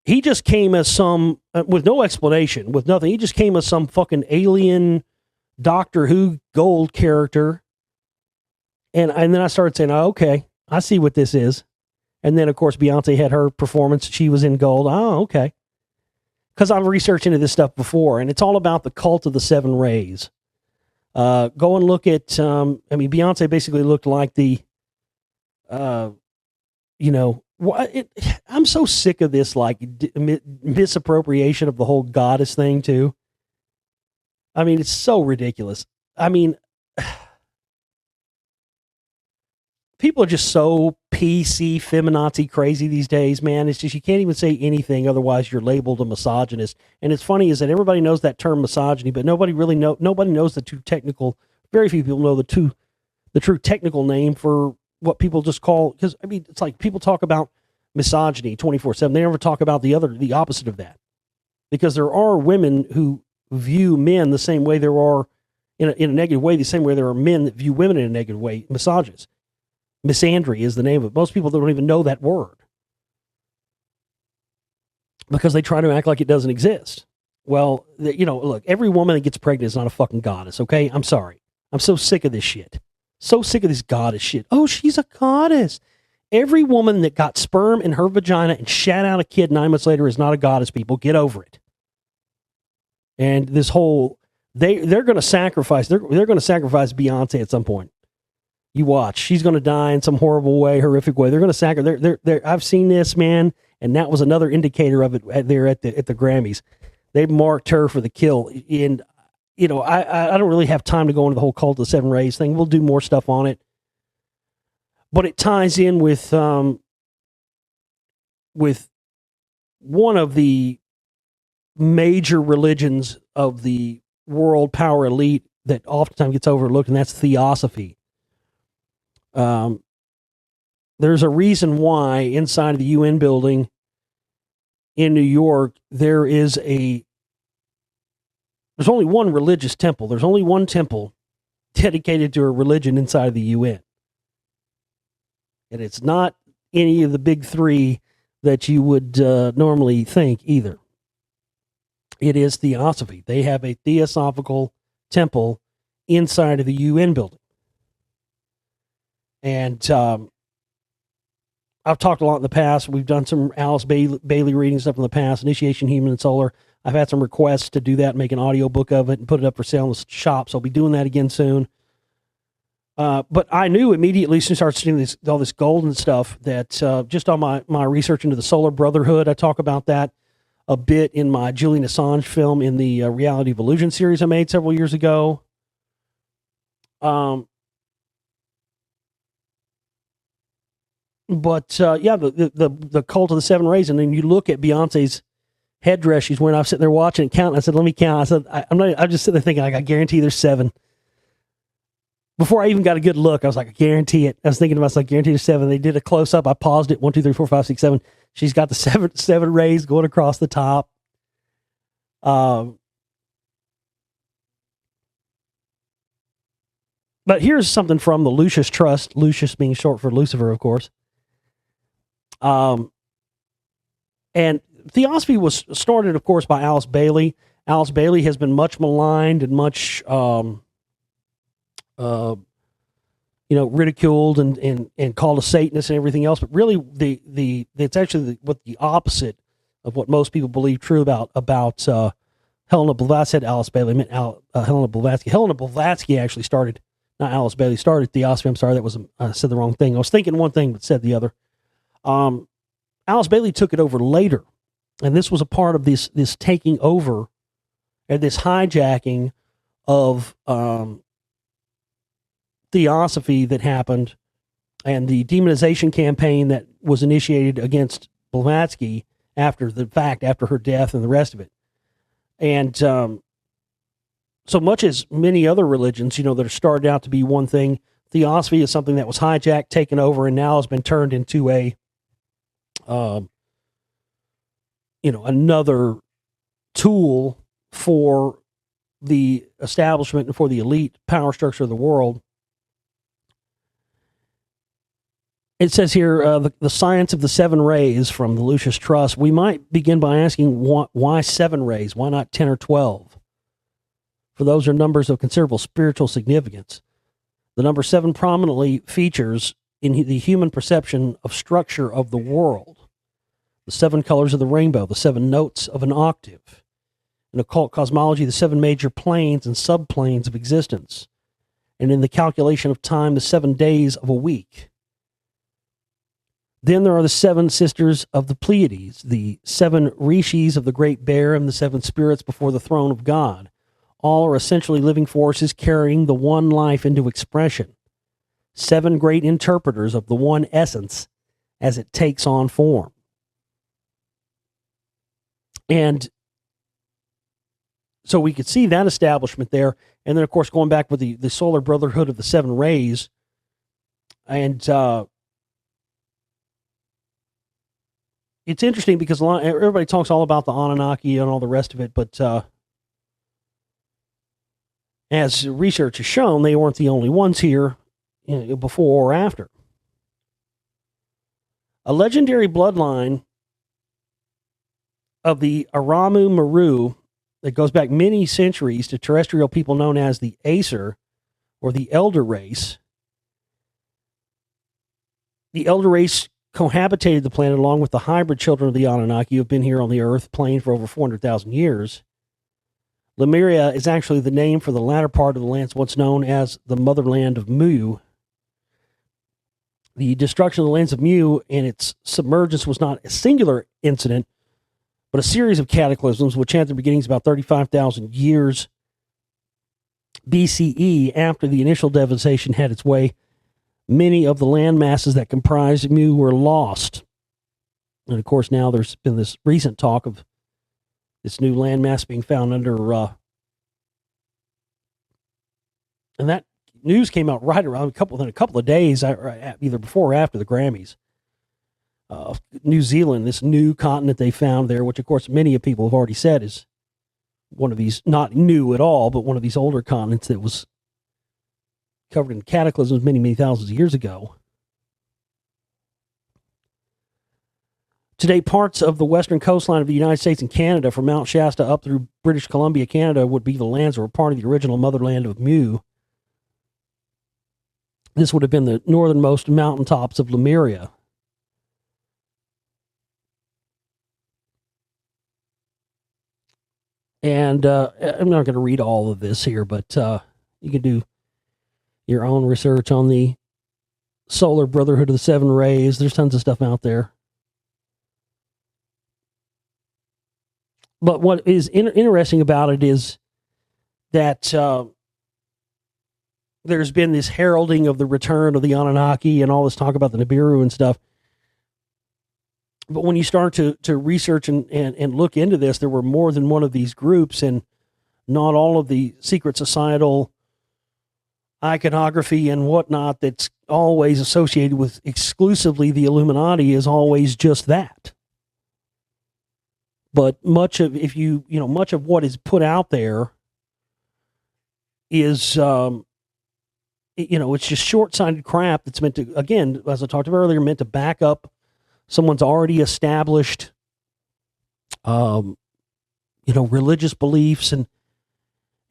He just came as some, with no explanation, with nothing. He just came as some fucking alien Doctor Who gold character. And then I started saying, oh, okay, I see what this is. And then, of course, Beyonce had her performance. She was in gold. Oh, okay. Because I've researched into this stuff before, and it's all about the cult of the seven rays. Go and look at, Beyonce basically looked like the, I'm so sick of this, like, misappropriation of the whole goddess thing, too. I mean, it's so ridiculous. I mean, people are just so PC, feminazi crazy these days, man. It's just, you can't even say anything, otherwise you're labeled a misogynist. And it's funny is that everybody knows that term misogyny, but nobody knows the two technical, very few people know the true technical name for what people just call, because I mean, it's like people talk about misogyny 24/7. They never talk about the opposite of that, because there are women who view men the same way there are in a negative way, the same way there are men that view women in a negative way, misogynists. Misandry is the name of it. Most people don't even know that word because they try to act like it doesn't exist. Well, look, every woman that gets pregnant is not a fucking goddess, okay? I'm sorry. I'm so sick of this shit. So sick of this goddess shit. Oh, she's a goddess. Every woman that got sperm in her vagina and shat out a kid 9 months later is not a goddess, people. Get over it. And this whole, they're going to sacrifice, they're going to sacrifice Beyonce at some point. You watch. She's going to die in some horrible way, horrific way. They're going to sacrifice. I've seen this, man, and that was another indicator of it there at the Grammys. They marked her for the kill. And, I don't really have time to go into the whole cult of the seven rays thing. We'll do more stuff on it. But it ties in with one of the major religions of the world power elite that oftentimes gets overlooked, and that's theosophy. There's a reason why inside of the UN building in New York, there's only one religious temple. There's only one temple dedicated to a religion inside of the UN. And it's not any of the big three that you would normally think either. It is theosophy. They have a theosophical temple inside of the UN building. And I've talked a lot in the past. We've done some Alice Bailey reading stuff in the past, Initiation Human and Solar. I've had some requests to do that, make an audio book of it, and put it up for sale in the shop. So I'll be doing that again soon. But I knew immediately, since I started seeing all this gold and stuff, that just on my research into the Solar Brotherhood, I talk about that a bit in my Julian Assange film in the Reality of Illusion series I made several years ago. But the cult of the seven rays, and then you look at Beyonce's headdress she's wearing. I'm sitting there watching and counting. I said, "Let me count." I said, "I'm just sitting there thinking, like, I guarantee there's seven." before I even got a good look, I was like, I guarantee it. I was thinking to myself, guarantee the 7. They did a close up. I paused it. 1, 2, 3, 4, 5, 6, 7. She's got the seven rays going across the top. But here's something from the Lucius Trust. Lucius being short for Lucifer, of course. And Theosophy was started, of course, by Alice Bailey. Alice Bailey has been much maligned and much, ridiculed and called a Satanist and everything else. But really, it's actually the opposite of what most people believe true about Helena Blavatsky. I said Alice Bailey, I meant Helena Blavatsky. Helena Blavatsky actually started, not Alice Bailey, started Theosophy. I'm sorry, I said the wrong thing. I was thinking one thing but said the other. Alice Bailey took it over later, and this was a part of this taking over and this hijacking of Theosophy that happened, and the demonization campaign that was initiated against Blavatsky after her death and the rest of it. And so much as many other religions, that are started out to be one thing, Theosophy is something that was hijacked, taken over, and now has been turned into another tool for the establishment and for the elite power structure of the world. It says here, the science of the 7 rays from the Lucius Trust. We might begin by asking why 7 rays? Why not 10 or 12? For those are numbers of considerable spiritual significance. The number 7 prominently features in the human perception of structure of the world. The 7 colors of the rainbow, the 7 notes of an octave. In occult cosmology, the 7 major planes and subplanes of existence. And in the calculation of time, the 7 days of a week. Then there are the 7 sisters of the Pleiades, the 7 rishis of the Great Bear, and the 7 spirits before the throne of God. All are essentially living forces carrying the one life into expression. 7 great interpreters of the one essence as it takes on form. And so we could see that establishment there. And then, of course, going back with the Solar Brotherhood of the 7 Rays. And it's interesting because everybody talks all about the Anunnaki and all the rest of it, but as research has shown, they weren't the only ones here before or after. A legendary bloodline of the Aramu Maru that goes back many centuries to terrestrial people known as the Aesir, or the Elder Race. The Elder Race cohabitated the planet along with the hybrid children of the Anunnaki who have been here on the Earth plane for over 400,000 years. Lemuria is actually the name for the latter part of the land, once known as the motherland of Mu. The destruction of the lands of Mu and its submergence was not a singular incident, but a series of cataclysms which had their beginnings about 35,000 years BCE. After the initial devastation had its way, many of the land masses that comprised Mu were lost. And of course, now there's been this recent talk of this new landmass being found under, and that news came out right around within a couple of days, either before or after the Grammys. New Zealand, this new continent they found there, which of course many people have already said is one of these, not new at all, but one of these older continents that was covered in cataclysms many, many thousands of years ago. Today, parts of the western coastline of the United States and Canada, from Mount Shasta up through British Columbia, Canada, would be the lands that were part of the original motherland of Mu. This would have been the northernmost mountaintops of Lemuria. And I'm not going to read all of this here, but you can do your own research on the Solar Brotherhood of the 7 Rays. There's tons of stuff out there. But what is interesting about it is that there's been this heralding of the return of the Anunnaki and all this talk about the Nibiru and stuff. But when you start to research and look into this, there were more than one of these groups, and not all of the secret societal iconography and whatnot that's always associated with exclusively the Illuminati is always just that. But much of much of what is put out there is it's just short-sighted crap that's meant to, again, as I talked about earlier, meant to back up someone's already established religious beliefs and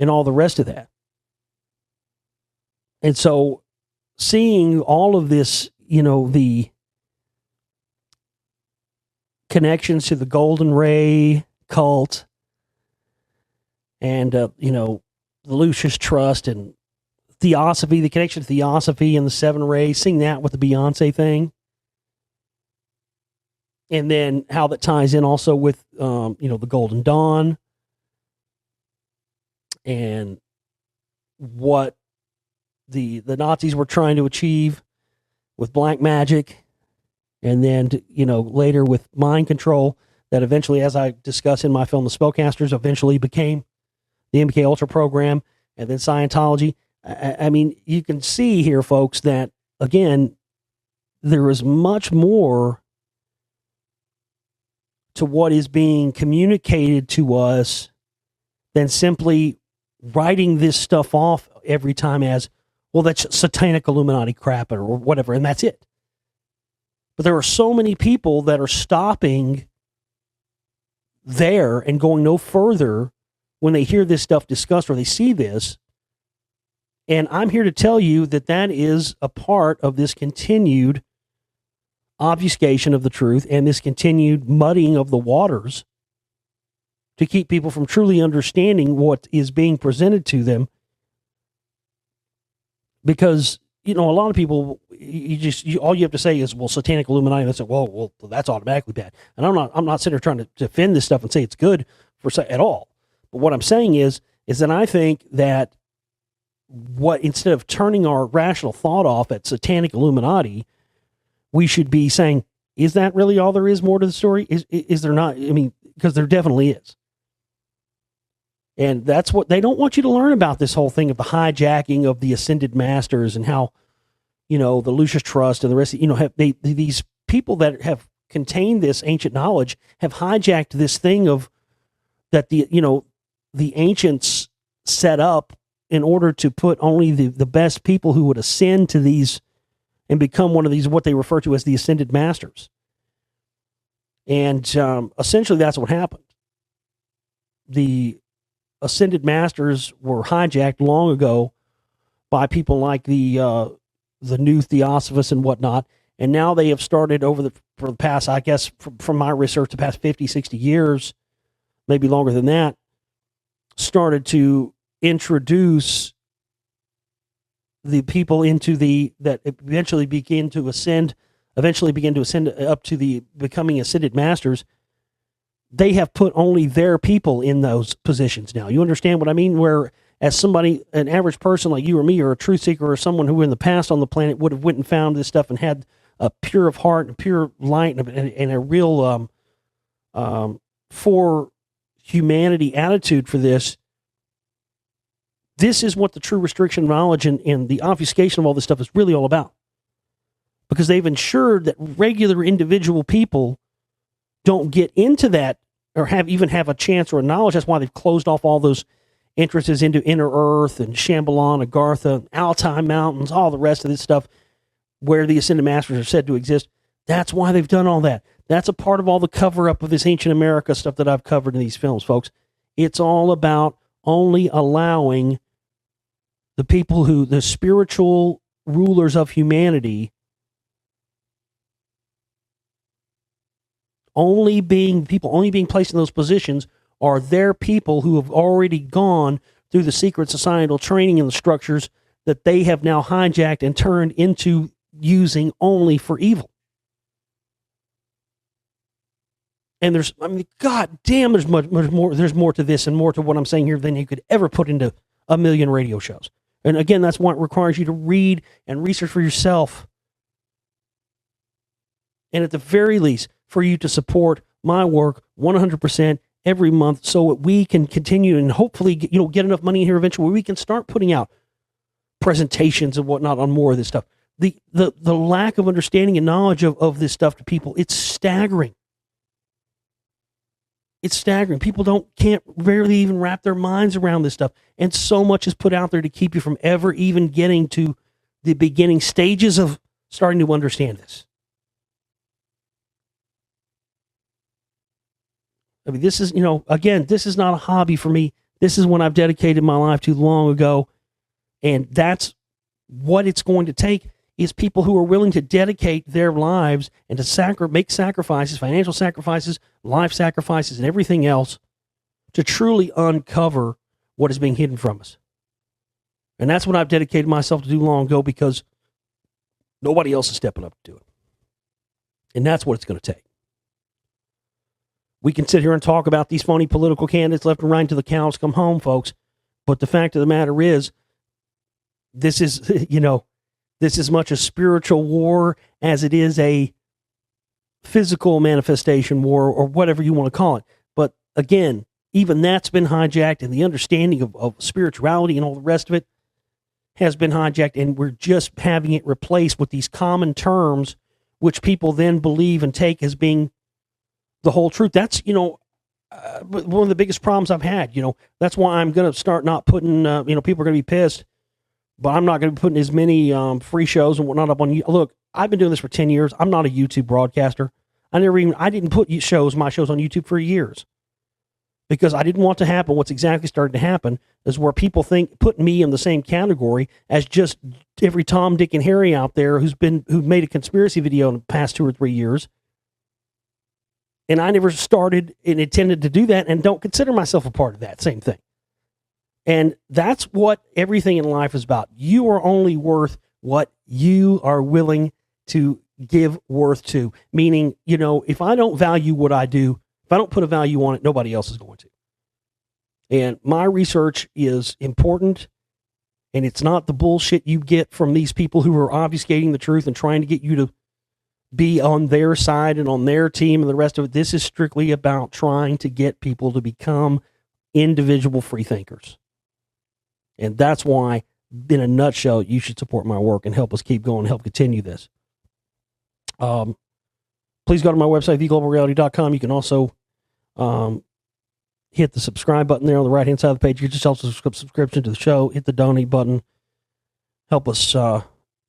all the rest of that. And so seeing all of this, the connections to the Golden Ray cult and, the Lucius Trust and Theosophy, the connection to Theosophy and the Seven Rays, seeing that with the Beyonce thing. And then how that ties in also with, the Golden Dawn and what the Nazis were trying to achieve with black magic. And then, later with mind control that eventually, as I discuss in my film, The Spellcasters, eventually became the MK Ultra program and then Scientology. I mean, you can see here, folks, that, again, there is much more to what is being communicated to us than simply writing this stuff off every time as, well, that's satanic Illuminati crap or whatever, and that's it. But there are so many people that are stopping there and going no further when they hear this stuff discussed or they see this. And I'm here to tell you that that is a part of this continued obfuscation of the truth and this continued muddying of the waters to keep people from truly understanding what is being presented to them. Because, a lot of people, all you have to say is, well, satanic Illuminati, and they say, well, that's automatically bad. And I'm not sitting there trying to defend this stuff and say it's good at all. But what I'm saying is that I think that instead of turning our rational thought off at satanic Illuminati, we should be saying, is that really all there is more to the story? Is there not? I mean, because there definitely is. And that's what they don't want you to learn about, this whole thing of the hijacking of the ascended masters and how, the Lucius Trust and the rest, these people that have contained this ancient knowledge have hijacked this thing of that the ancients set up in order to put only the best people who would ascend to these and become one of these, what they refer to as the ascended masters. And essentially that's what happened. The ascended masters were hijacked long ago by people like the new Theosophists and whatnot. And now they have started for the past, I guess, from my research, the past 50, 60 years, maybe longer than that, started to introduce the people that eventually begin to ascend up to the becoming ascended masters. They have put only their people in those positions now. You understand what I mean? Where as somebody, an average person like you or me, or a truth seeker, or someone who in the past on the planet would have went and found this stuff and had a pure of heart and pure light and a real for humanity attitude for this. This is what the true restriction of knowledge and the obfuscation of all this stuff is really all about. Because they've ensured that regular individual people don't get into that or have a chance or a knowledge. That's why they've closed off all those entrances into Inner Earth and Shambhala, Agartha, Altai Mountains, all the rest of this stuff where the Ascended Masters are said to exist. That's why they've done all that. That's a part of all the cover-up of this ancient America stuff that I've covered in these films, folks. It's all about only allowing the spiritual rulers of humanity, only being placed in those positions are their people who have already gone through the secret societal training and the structures that they have now hijacked and turned into using only for evil. And God damn, there's much more. There's more to this and more to what I'm saying here than you could ever put into a million radio shows. And again, that's why it requires you to read and research for yourself. And at the very least, for you to support my work 100% every month so that we can continue and hopefully get enough money in here eventually where we can start putting out presentations and whatnot on more of this stuff. The lack of understanding and knowledge of this stuff to people, it's staggering. It's staggering. People can't rarely even wrap their minds around this stuff. And so much is put out there to keep you from ever even getting to the beginning stages of starting to understand this. I mean, this is, again, this is not a hobby for me. This is what I've dedicated my life to long ago. And that's what it's going to take, is people who are willing to dedicate their lives and to make sacrifices, financial sacrifices, life sacrifices, and everything else to truly uncover what is being hidden from us. And that's what I've dedicated myself to do long ago, because nobody else is stepping up to do it. And that's what it's going to take. We can sit here and talk about these phony political candidates left and right until the cows come home, folks. But the fact of the matter is, this is, this is as much a spiritual war as it is a physical manifestation war, or whatever you want to call it. But again, even that's been hijacked, and the understanding of spirituality and all the rest of it has been hijacked, and we're just having it replaced with these common terms, which people then believe and take as being the whole truth. That's, one of the biggest problems I've had. That's why I'm going to start not putting, people are going to be pissed, but I'm not going to be putting as many free shows and whatnot up on you. Look, I've been doing this for 10 years. I'm not a YouTube broadcaster. I didn't put my shows on YouTube for years, because I didn't want to happen. What's exactly starting to happen is where people put me in the same category as just every Tom, Dick, and Harry out there who've made a conspiracy video in the past 2 or 3 years. And I never started and intended to do that, and don't consider myself a part of that same thing. And that's what everything in life is about. You are only worth what you are willing to give worth to. Meaning, if I don't value what I do, if I don't put a value on it, nobody else is going to. And my research is important, and it's not the bullshit you get from these people who are obfuscating the truth and trying to get you to be on their side and on their team and the rest of it. This is strictly about trying to get people to become individual free thinkers. And that's why, in a nutshell, you should support my work and help us keep going, help continue this. Please go to my website, theglobalreality.com. You can also hit the subscribe button there on the right-hand side of the page. Get yourself a subscription to the show. Hit the donate button. Help us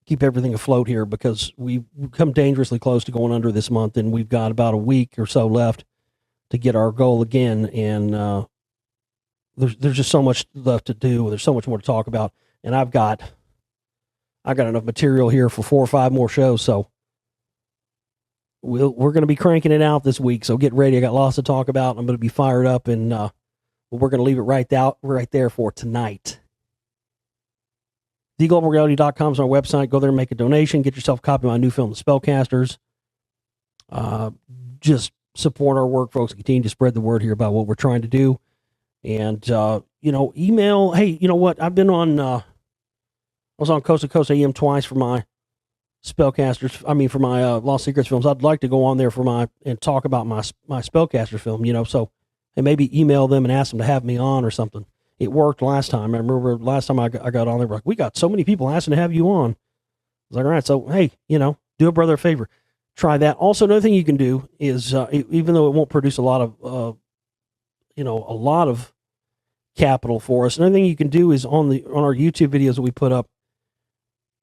keep everything afloat here, because we've come dangerously close to going under this month, and we've got about a week or so left to get our goal again. And there's just so much left to do. There's so much more to talk about, and I've got enough material here for 4 or 5 more shows. So we're going to be cranking it out this week. So get ready. I got lots to talk about. I'm going to be fired up, and we're going to leave it right there for tonight. TheGlobalReality.com is our website. Go there and make a donation. Get yourself a copy of my new film, The Spellcasters. Just support our work, folks. Continue to spread the word here about what we're trying to do. And, email. Hey, you know what? I've been on, I was on Coast to Coast AM twice for my Spellcasters. For my Lost Secrets films. I'd like to go on there and talk about my Spellcasters film, so, and maybe email them and ask them to have me on or something. It worked last time. I remember last time I got on there, like, we got so many people asking to have you on. I was like, all right, so, hey, do a brother a favor. Try that. Also, another thing you can do is, even though it won't produce a lot of capital for us, another thing you can do is on our YouTube videos that we put up.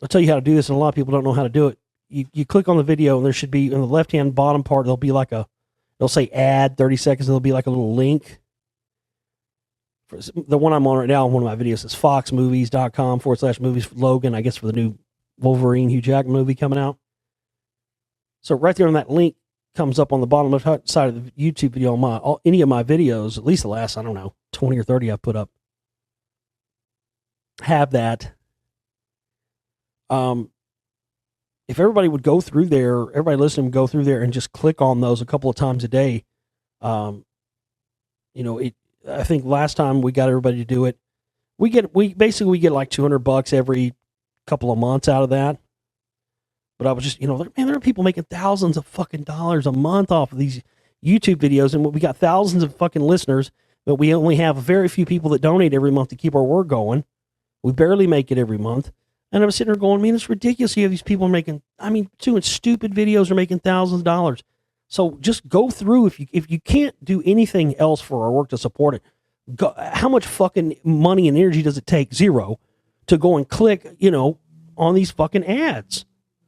I'll tell you how to do this, and a lot of people don't know how to do it. You click on the video, and there should be, in the left-hand bottom part, there'll be it'll say add 30 seconds, and there'll be like a little link. The one I'm on right now, one of my videos is foxmovies.com/movies for Logan, I guess for the new Wolverine Hugh Jackman movie coming out. So right there on that link comes up on the bottom left side of the YouTube video on any of my videos, at least the last, 20 or 30 I've put up. Have that. If everybody would go through there, everybody listening would go through there and just click on those a couple of times a day. I think last time we got everybody to do it, we get like $200 every couple of months out of that. But I was just, there are people making thousands of fucking dollars a month off of these YouTube videos, and we got thousands of fucking listeners, but we only have very few people that donate every month to keep our work going. We barely make it every month. And I was sitting there going, man, it's ridiculous. You have these people doing stupid videos are making thousands of dollars. So just go through, if you can't do anything else for our work to support it, how much fucking money and energy does it take? Zero. To go and click, on these fucking ads.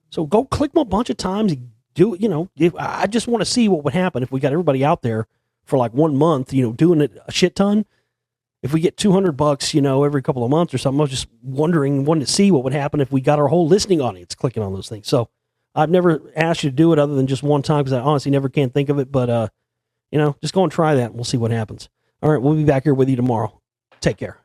So go click them a bunch of times. Do it, I just want to see what would happen if we got everybody out there for like 1 month, doing it a shit ton. If we get $200, every couple of months or something, I was just wanting to see what would happen if we got our whole listening audience clicking on those things. So I've never asked you to do it other than just one time because I honestly never can think of it. But, just go and try that and we'll see what happens. All right, we'll be back here with you tomorrow. Take care.